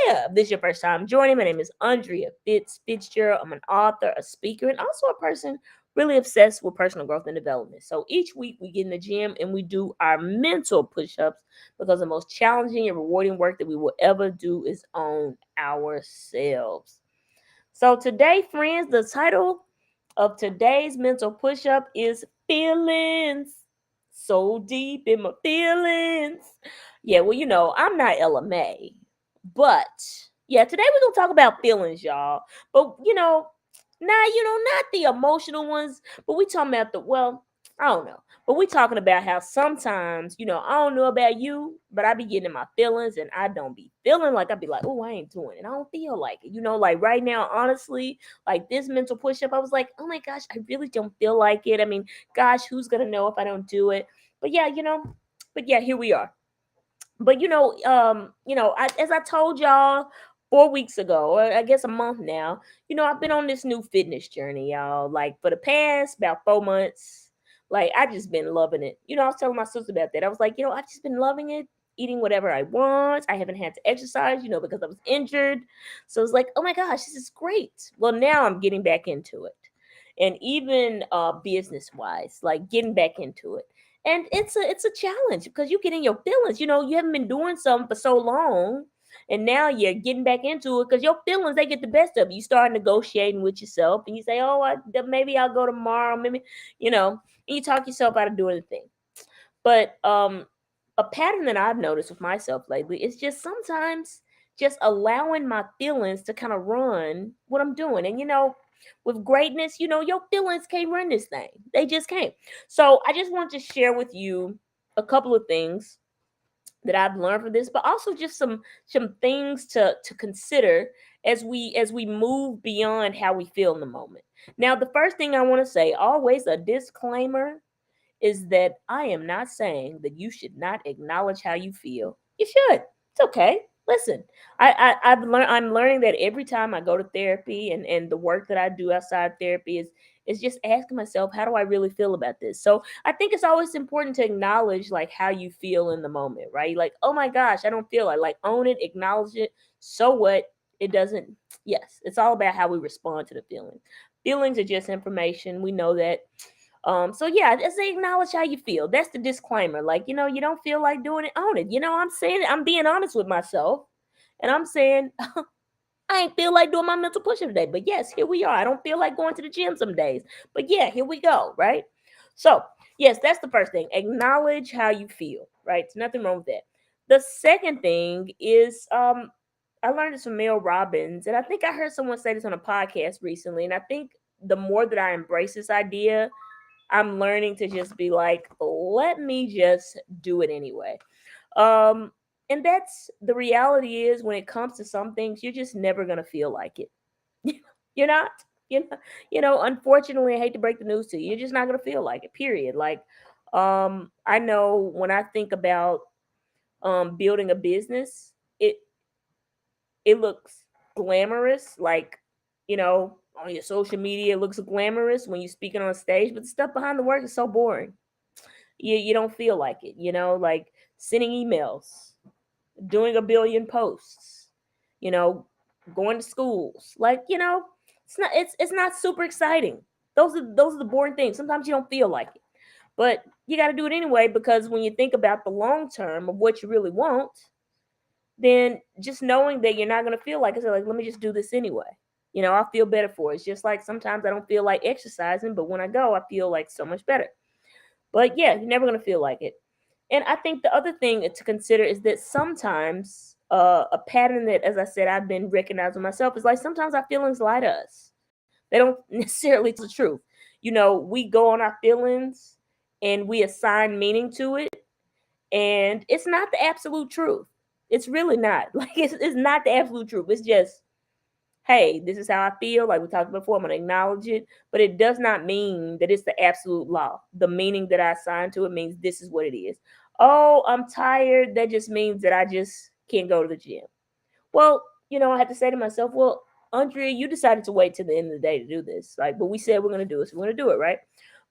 yeah, if this is your first time joining, my name is Andrea Fitzgerald. I'm an author, a speaker, and also a person really obsessed with personal growth and development. So each week we get in the gym and we do our mental push-ups because the most challenging and rewarding work that we will ever do is on ourselves. So today, friends, the title of today's mental push-up is feelings. So deep in my feelings. Yeah, well, I'm not Ella May. But yeah, today we're gonna talk about feelings, y'all. But not the emotional ones, but we talking about I don't know. But we talking about how sometimes, I don't know about you, but I be getting in my feelings and I don't be feeling like I be like, oh, I ain't doing it. I don't feel like it. Like right now, honestly, like this mental push up, I was like, oh my gosh, I really don't feel like it. I mean, gosh, who's gonna know if I don't do it? But yeah, here we are. But as I told y'all 4 weeks ago, or I guess a month now, I've been on this new fitness journey, y'all. Like for the past about 4 months, like I just been loving it. I was telling my sister about that. I was like, I've just been loving it, eating whatever I want. I haven't had to exercise, because I was injured. So it's like, oh my gosh, this is great. Well, now I'm getting back into it. And even business wise, like getting back into it. And it's a challenge because you get in your feelings. You haven't been doing something for so long, and now you're getting back into it because your feelings, they get the best of you. You start negotiating with yourself, and you say, "Oh, maybe I'll go tomorrow." Maybe and you talk yourself out of doing the thing. But a pattern that I've noticed with myself lately is just sometimes just allowing my feelings to kind of run what I'm doing. And with greatness, your feelings can't run this thing. They just can't. So I just want to share with you a couple of things that I've learned from this, but also just some things to consider as we move beyond how we feel in the moment. Now, the first thing I want to say, always a disclaimer, is that I am not saying that you should not acknowledge how you feel. You should. It's okay. Listen, I'm learning that every time I go to therapy and the work that I do outside therapy is just asking myself, how do I really feel about this? So I think it's always important to acknowledge like how you feel in the moment, right? Like, oh my gosh, I don't feel like own it, acknowledge it. So what? It doesn't. Yes, it's all about how we respond to the feeling. Feelings are just information. We know that. So yeah, just acknowledge how you feel. That's the disclaimer. Like, you don't feel like doing it, own it. I'm saying it, I'm being honest with myself. And I'm saying I ain't feel like doing my mental push-up today. But yes, here we are. I don't feel like going to the gym some days. But yeah, here we go, right? So yes, that's the first thing. Acknowledge how you feel, right? There's nothing wrong with that. The second thing is I learned this from Mel Robbins, and I think I heard someone say this on a podcast recently. And I think the more that I embrace this idea, I'm learning to just be like, let me just do it anyway. Um, and that's the reality is when it comes to some things, you're just never gonna feel like it. You're not. Unfortunately, I hate to break the news to you, you're just not gonna feel like it. Period. Like, I know when I think about building a business, it it looks glamorous, like, on your social media, it looks glamorous when you're speaking on stage, but the stuff behind the work is so boring. You don't feel like it, like sending emails, doing a billion posts, you know, going to schools. Like, it's not super exciting. Those are the boring things. Sometimes you don't feel like it. But you got to do it anyway because when you think about the long term of what you really want, then just knowing that you're not going to feel like it, so like, let me just do this anyway. I'll feel better for it. It's just like sometimes I don't feel like exercising, but when I go, I feel like so much better. But yeah, you're never going to feel like it. And I think the other thing to consider is that sometimes a pattern that, as I said, I've been recognizing myself is like sometimes our feelings lie to us. They don't necessarily tell the truth. We go on our feelings and we assign meaning to it, and it's not the absolute truth. It's really not. Like it's not the absolute truth. It's just, hey, this is how I feel. Like we talked before, I'm gonna acknowledge it, but it does not mean that it's the absolute law. The meaning that I assign to it means this is what it is. Oh, I'm tired. That just means that I just can't go to the gym. Well, I had to say to myself, well, Andrea, you decided to wait till the end of the day to do this. Like, but we said we're gonna do it, so we're gonna do it, right?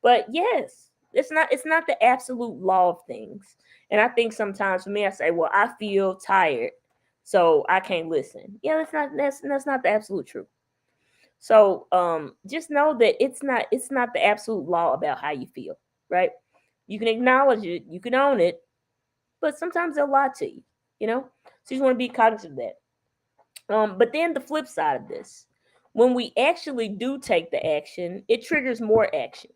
But yes, it's not the absolute law of things. And I think sometimes for me, I say, well, I feel tired. so I can't listen. Yeah, that's not the absolute truth. So just know that it's not the absolute law about how you feel, right? You can acknowledge it, you can own it, but sometimes they'll lie to you, you know? So you just want to be cognizant of that. But then the flip side of this, when we actually do take the action, it triggers more action.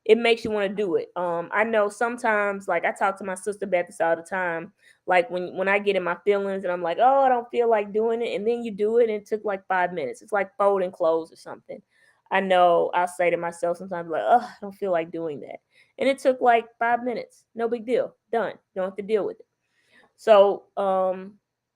It makes you want to do it. I know sometimes, like I talk to my sister about this all the time. Like when I get in my feelings and I'm like, oh, I don't feel like doing it, and then you do it, and it took like 5 minutes. It's like folding clothes or something. I know I'll say to myself sometimes like, oh, I don't feel like doing that, and it took like 5 minutes. No big deal. Done. Don't have to deal with it. So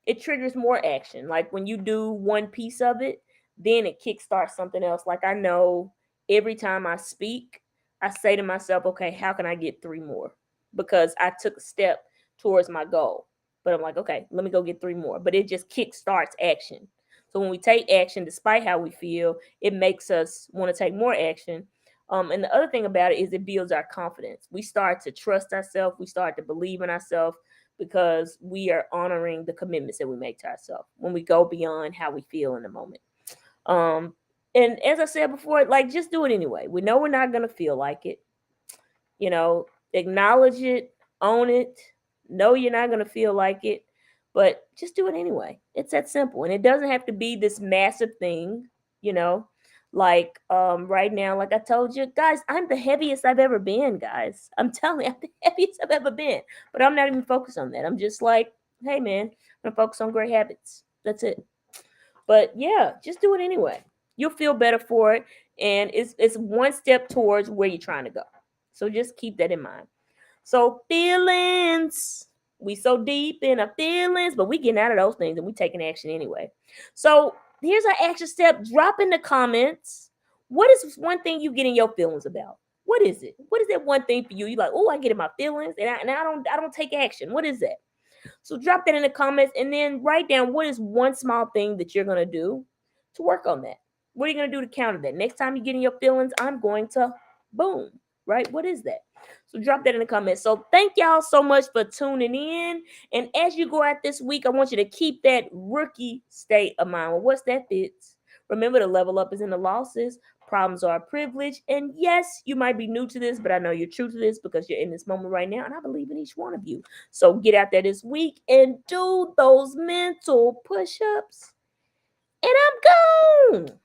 it triggers more action. Like when you do one piece of it, then it kickstarts something else. Like I know every time I speak, I say to myself, okay, how can I get three more? Because I took a step towards my goal. But I'm like, okay, let me go get three more. But it just kickstarts action. So when we take action, despite how we feel, it makes us want to take more action. And the other thing about it is it builds our confidence. We start to trust ourselves. We start to believe in ourselves because we are honoring the commitments that we make to ourselves when we go beyond how we feel in the moment. Um, and as I said before, like just do it anyway. We know we're not gonna feel like it. You know, acknowledge it, own it. Know you're not gonna feel like it, but just do it anyway. It's that simple, and it doesn't have to be this massive thing. You know, like right now, like I told you guys, I'm the heaviest I've ever been, guys. I'm telling you, I'm the heaviest I've ever been, but I'm not even focused on that. I'm just like, hey man, I'm gonna focus on great habits. That's it. But yeah, just do it anyway. You'll feel better for it, and it's one step towards where you're trying to go. So just keep that in mind. So feelings, we so deep in our feelings, but we getting out of those things and we taking action anyway. So here's our action step. Drop in the comments. What is one thing you get in your feelings about? What is it? What is that one thing for you? You like, oh, I get in my feelings and I don't take action. What is that? So drop that in the comments and then write down what is one small thing that you're gonna do to work on that. What are you gonna do to counter that? Next time you get in your feelings, I'm going to boom. Right? What is that? So drop that in the comments. So thank y'all so much for tuning in. And as you go out this week, I want you to keep that rookie state of mind. Well, what's that, Fitz? Remember, the level up is in the losses. Problems are a privilege. And yes, you might be new to this, but I know you're true to this because you're in this moment right now. And I believe in each one of you. So get out there this week and do those mental push ups. And I'm gone.